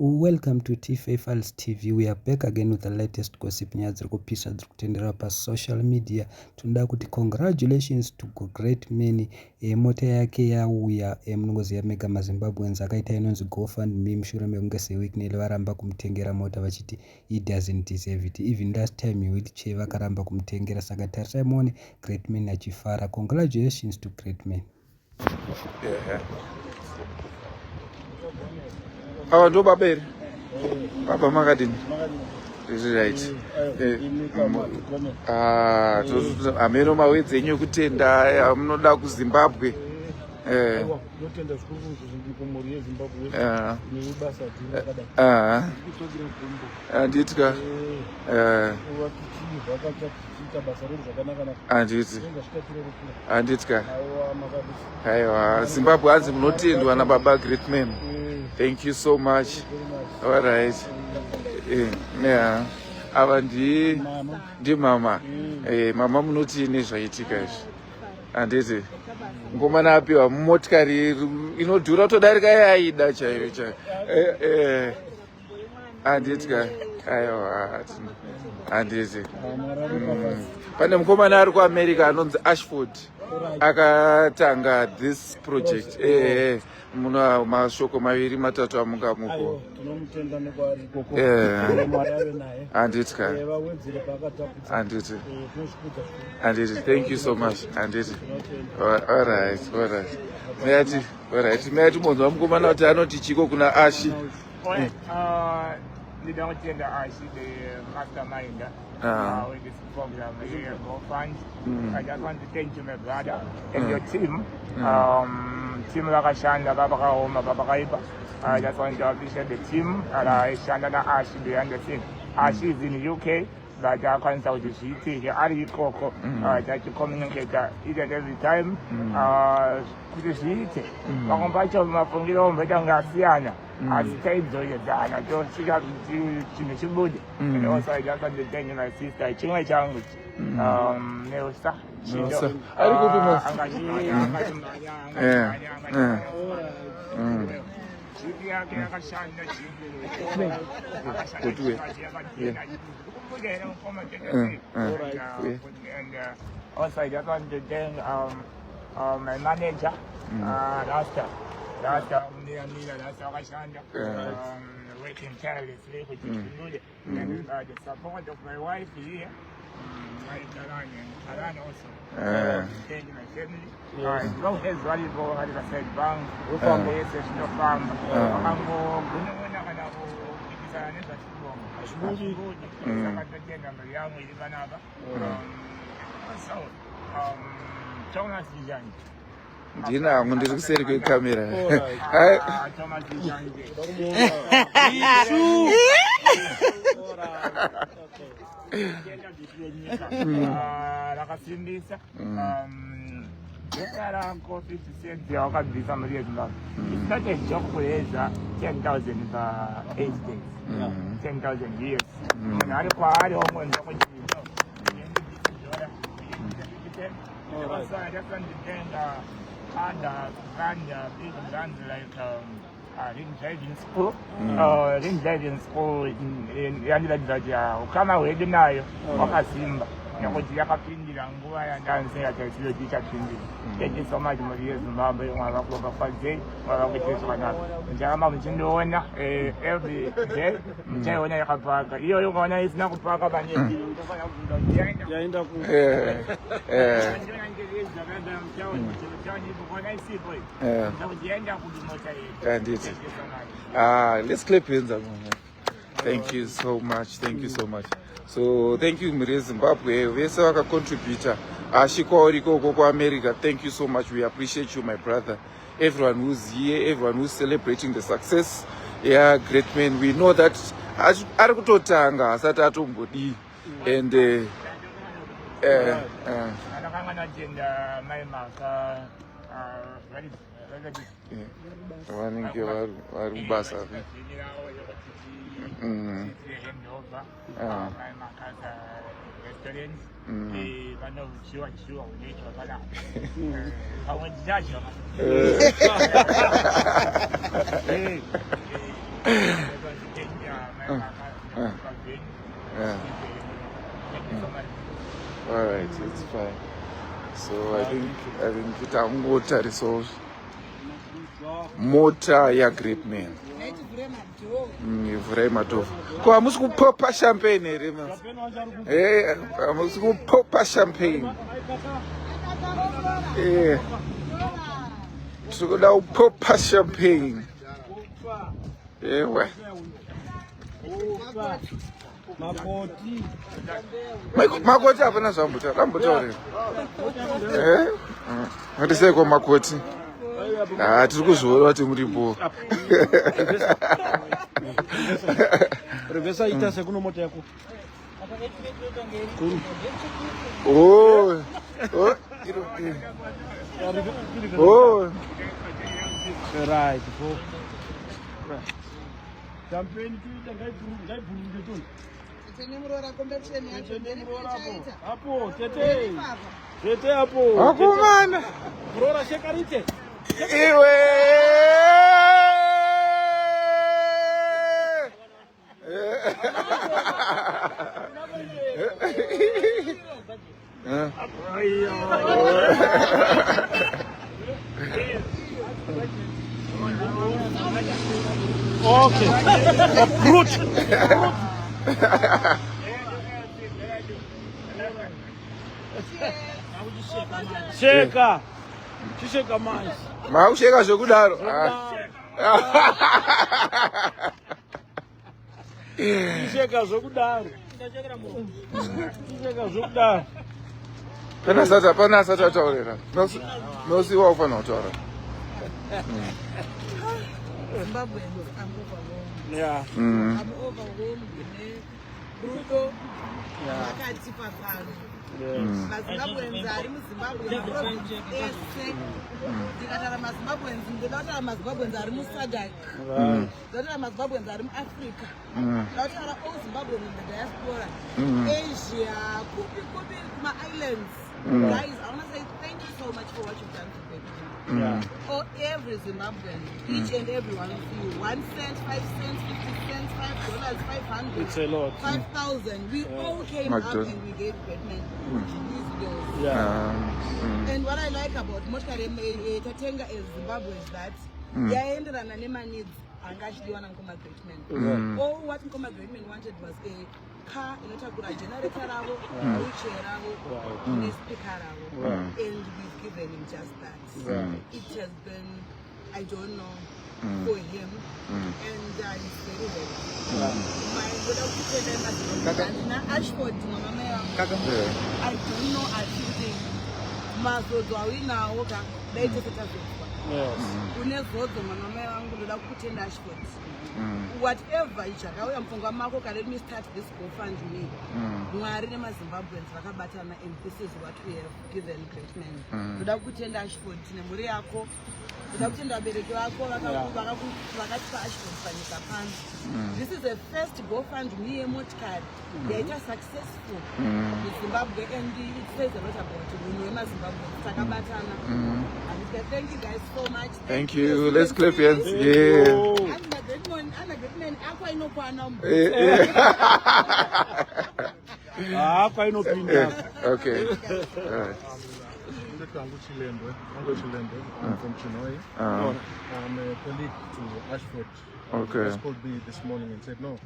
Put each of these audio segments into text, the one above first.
Welcome to T-Files TV. We are back again with the latest gossip nyaya dziri kupisa dziri kutendera pa social media. Tinoda kuti congratulations to great man. Mota yake yauya munongoziva mega maZimbabweans akaita inonzi GoFundMe mushure mekunge seweekend varamba kumutengera mota vachiti he doesn't deserve it. Even last time wheelchair vakaramba kumutengera, saka tarisai muone great man achifara. Congratulations to great man. Awa ndo babere baba makadini right ameno mawedzi enyu kutenda munoda kuZimbabwe notenda zvikuru zviripo mhuri yeZimbabwe nebasa anditya vakachiita basa redu zvakanaka anditya aiwa Zimbabwe hanzi munotendwa nababa great man. Thank you so much. All right. Ava ndi mama. Mama munoti nezvaitika izvi. Anditi ngomana apiwa motikari inodhura kutodarika yaida chaiyo chaiyo. Anditya aiwa anditi pane mukomana ari kuAmerica anonzi Ashford akatanga this project. Muna mashoko maviri matatu amunga muko anditya anditi thank you so much anditi all right mayati monzwa mukomana kuti anoti chiko kuna Ashi ndida kutenda Ashi the mastermind with this program here GoFund. I just want to thank you my brother and your team. Team lakashanda baba kaoma baba kaiba. I just want to appreciate the team and Shanda na Ashi behind the scene. Ashi is in the UK, but I consult the city here at Koko that you communicate each and every time with the city. Makombacho mafungiro mbeta ngasiyana. Asitaizoyedana to sika chino chibudi. And also I just want to thank my sister chimwe changu Neosa. Ari kupi also I just want to thank my manager Rasta working tirelessly with and the support of my wife here. Aran also. Thank my family. As long as valuable, as I said, bank, from the session farm, Thomas Dijani. Ndina ndiri kuseri kwekamera. Thomas Dijani. Lakasimbisa ngekarako 50 cents yakabvisa mari yeZimbabwe. It's not a joke kuedza 10,000 pa 8 days. 10,000 years. Munhu ari kwaari omwenza kuchino. Also, I just want to thank other big brands like Ring Driving School. Ring Driving School yandiradza ukama hwedu nayo wakasimba nekuti yakapindira nguva yandanzi taisiro tichapindira. Thank you so much mhuri yeZimbabwe mwava kubafadzei mwava kuite zvakanaka. Ndakamba muchindoona every day muchaiona yakapaka. Iyo ukaona isina kupaka maningi unofana kubvunza yaenda ku let's clap hands. Thank you so much. So thank you mhuri yeZimbabwe vese vakacontributa ashikwauri koko kuAmerica. Thank you so much. We appreciate you my brother. Everyone who's here, everyone who's celebrating the success. Yeah, great man. We know that ari kutotanga asati atombodi and vanenge vari kubasa All right, it's fine. So I think it's a resolve. Mota ya great man. Ivure madhofu. Kwa hamusi kupopa champagne here man. Hamusi kupopa champagne. Tikuda kupopa champagne. Ewe. Makoti hapana zvambuta. Lambuta. Hatiseko makoti. Tiri kuzviona kuti muripo. Revesa ita sekuno moto yako. Right. Campaign tu ngai bulu hapo tete hapo. Akumana. Murora shekarite. Iwe. Okay. Brute. Sheka. Sheka mais. Mausheka zvokudaro. Sheka zvokudaro. Sheka zvokudaro. Pana sata taurira. Nosi wa ufana utaura. Zimbabwe I'm overwhelmed. Yeah. I'm overwhelmed with brutal. Vakati pafano. Mazimbabweans ari muZimbabwe province ese. Ndikatara maZimbabweans ndikatara maZimbabweans ari muSADC. Ndikatara maZimbabweans ari muAfrica. Ndikatara all Zimbabweans in the diaspora. Asia, kupi kuma-islands. Guys, I want to say thank you so much for what you've done today. For every Zimbabwean, each and every one of you, 1 cent, 5 cents, 50 cents, $5, 500. It's a lot. 5,000. We all came up and we gave Batman these doors. And what I like about Motkare Tatenga is Zimbabwe is that yaenderana nema needs angashidwana Nkoma Greatman. All what Nkoma Greatman wanted was a car, a generator, wheelchair, speaker, and we've given him just that. It has been, I don't know, for him, and he's very happy. My brother Ashford, I don't know, I think Mazo they just Ashford. Whatever ichakauya mfunga mako let me start this GoFundMe. Mwari nemaZimbabweans vakabatana and this is what we have given Greatman. Ndoda kutenda Ashford nemhuri yako. Ndoda kutenda vabereki vako vakatipa Ashford panyika pano. This is the first GoFundMe yemotikari yaita successful in Zimbabwe, and it says a lot about munhu wemaZimbabwe takabatana. And thank you guys so much. Thank you. Let's clap hands. Yeah. Okay. Alright. I'm from Chinoy. I'm a colleague to Ashford. Okay. He called me this morning and said, no,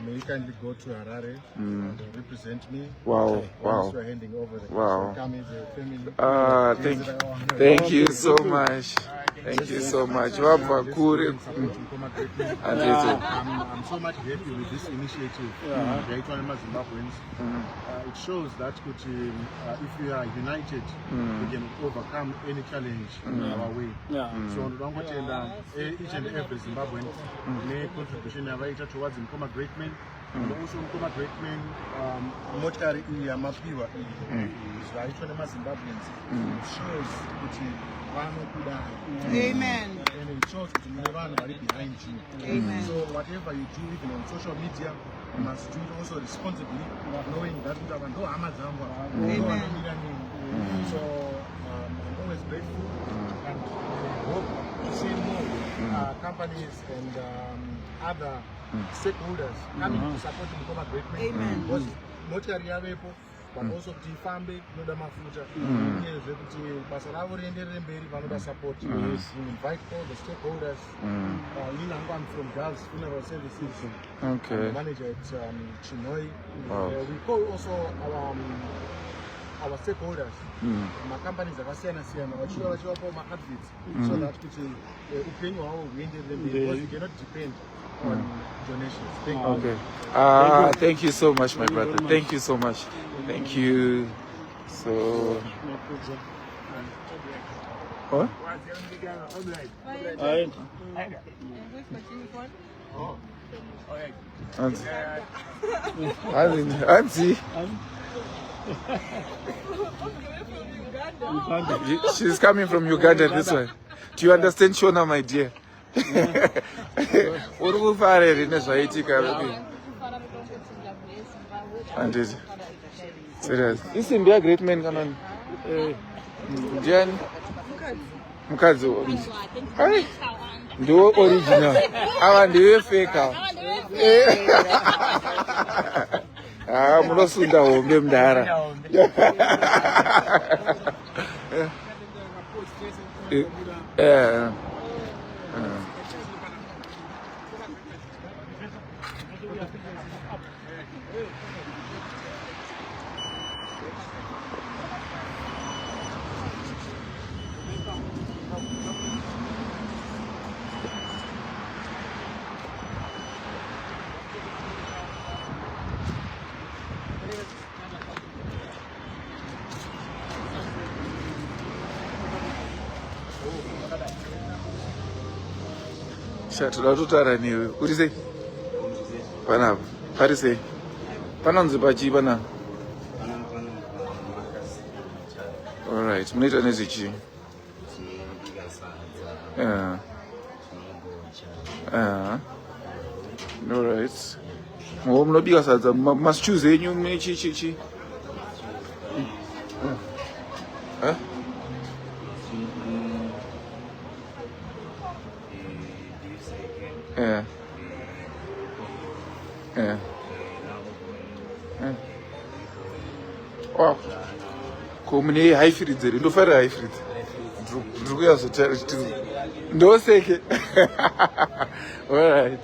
may you kindly go to Harare and represent me. Wow. Wow. We're handing over the wow. Come as a family. Thank you so much. Thank you so much. I'm so much happy with this initiative. It shows that if we are united, we can overcome any challenge in our way. So each and every Zimbabwean make contribution towards Nkoma Greatman. And also Nkoma Greatman, motikari yamapiwa Zimbabweans. It shows Amen. And it shows that you are behind you. Amen. So whatever you do, even on social media, you must do it also responsibly, knowing that we have no Amazon. So I'm always grateful and hope to see more companies and other stakeholders coming to support Mukoma Great Men. Amen. Because motikari yavepo also kuti ifambe inoda mafuta uyezve kuti basa ravo rienderere mberi vanoda support. We invite all the stakeholders. I'm from Gulf's Funeral Services. Okay. I'm the manager at Chinoi. We call also our stakeholders, companies akasiyana siyana vachivapo ma-advocates so that kuti upenyu hwavo huenderere mberi because we cannot depend on donations. Thank you. Okay. Thank you so much, my brother. Thank you so much. Thank you. So. What? Auntie. She's coming from Uganda this way. Do you understand, Shona, my dear? Serious. This is a great man, Kanan. Jan Mukazu. Do original. I want the fake. I'm not soon down. Yeah. Toda niwe uri sei panapa pari sei panonzi pachi panapa. Alright, munoita nezvechi? Alright, munobika sadza maschuzi enyu mune chichi? Wow. Kumune high feed there. Do fare high feed. Ndruku ya so ndo seke. All right.